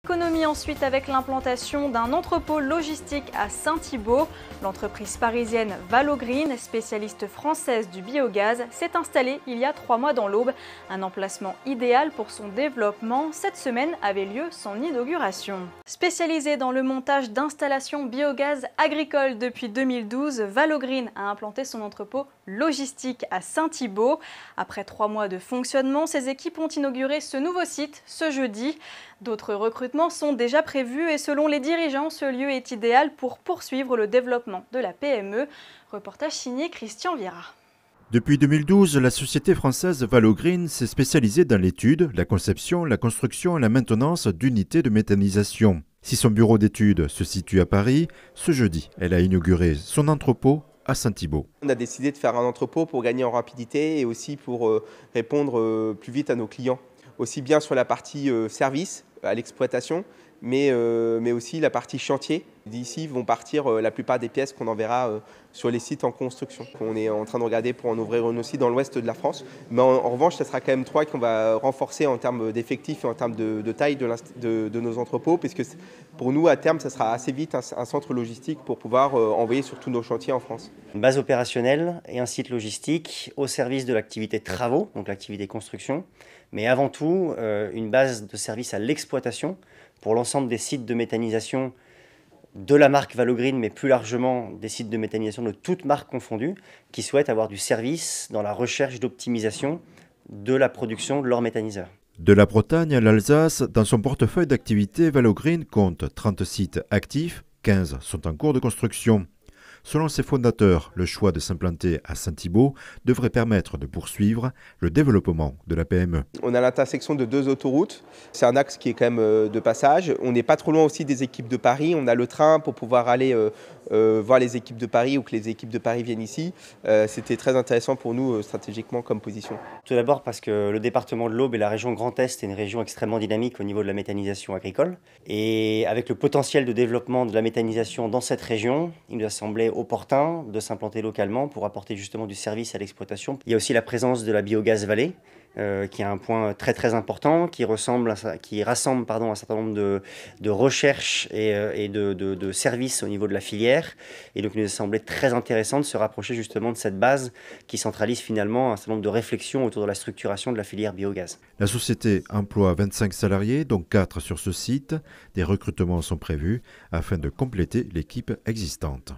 Économie ensuite avec l'implantation d'un entrepôt logistique à Saint-Thibault. L'entreprise parisienne Valogreen, spécialiste française du biogaz, s'est installée il y a 3 mois dans l'Aube. Un emplacement idéal pour son développement. Cette semaine avait lieu son inauguration. Spécialisée dans le montage d'installations biogaz agricoles depuis 2012, Valogreen a implanté son entrepôt logistique à Saint-Thibault. Après 3 mois de fonctionnement, ses équipes ont inauguré ce nouveau site ce jeudi. D'autres recrutements sont déjà prévus et selon les dirigeants, ce lieu est idéal pour poursuivre le développement de la PME. Reportage signé Christian Viera. Depuis 2012, la société française Valogreen s'est spécialisée dans l'étude, la conception, la construction et la maintenance d'unités de méthanisation. Si son bureau d'études se situe à Paris, ce jeudi, elle a inauguré son entrepôt à Saint-Thibault. On a décidé de faire un entrepôt pour gagner en rapidité et aussi pour répondre plus vite à nos clients. Aussi bien sur la partie service à l'exploitation, mais aussi la partie chantier. D'ici vont partir la plupart des pièces qu'on enverra sur les sites en construction. On est en train de regarder pour en ouvrir une aussi dans l'ouest de la France. Mais en revanche, ce sera quand même 3 qu'on va renforcer en termes d'effectifs et en termes de taille de nos entrepôts, puisque pour nous, à terme, ça sera assez vite un centre logistique pour pouvoir envoyer sur tous nos chantiers en France. Une base opérationnelle et un site logistique au service de l'activité travaux, donc l'activité construction, mais avant tout une base de service à l'exploitation pour l'ensemble des sites de méthanisation de la marque Valogreen, mais plus largement des sites de méthanisation de toutes marques confondues, qui souhaitent avoir du service dans la recherche d'optimisation de la production de leurs méthaniseurs. De la Bretagne à l'Alsace, dans son portefeuille d'activités, Valogreen compte 30 sites actifs, 15 sont en cours de construction. Selon ses fondateurs, le choix de s'implanter à Saint-Thibault devrait permettre de poursuivre le développement de la PME. On a l'intersection de 2 autoroutes. C'est un axe qui est quand même de passage. On n'est pas trop loin aussi des équipes de Paris. On a le train pour pouvoir aller voir les équipes de Paris ou que les équipes de Paris viennent ici. C'était très intéressant pour nous stratégiquement comme position. Tout d'abord parce que le département de l'Aube et la région Grand Est est une région extrêmement dynamique au niveau de la méthanisation agricole. Et avec le potentiel de développement de la méthanisation dans cette région, il nous a semblé opportun de s'implanter localement pour apporter justement du service à l'exploitation. Il y a aussi la présence de la biogaz vallée, qui est un point très important, qui rassemble un certain nombre de recherches et de services au niveau de la filière. Et donc il nous a semblé très intéressant de se rapprocher justement de cette base qui centralise finalement un certain nombre de réflexions autour de la structuration de la filière biogaz. La société emploie 25 salariés, dont 4 sur ce site. Des recrutements sont prévus afin de compléter l'équipe existante.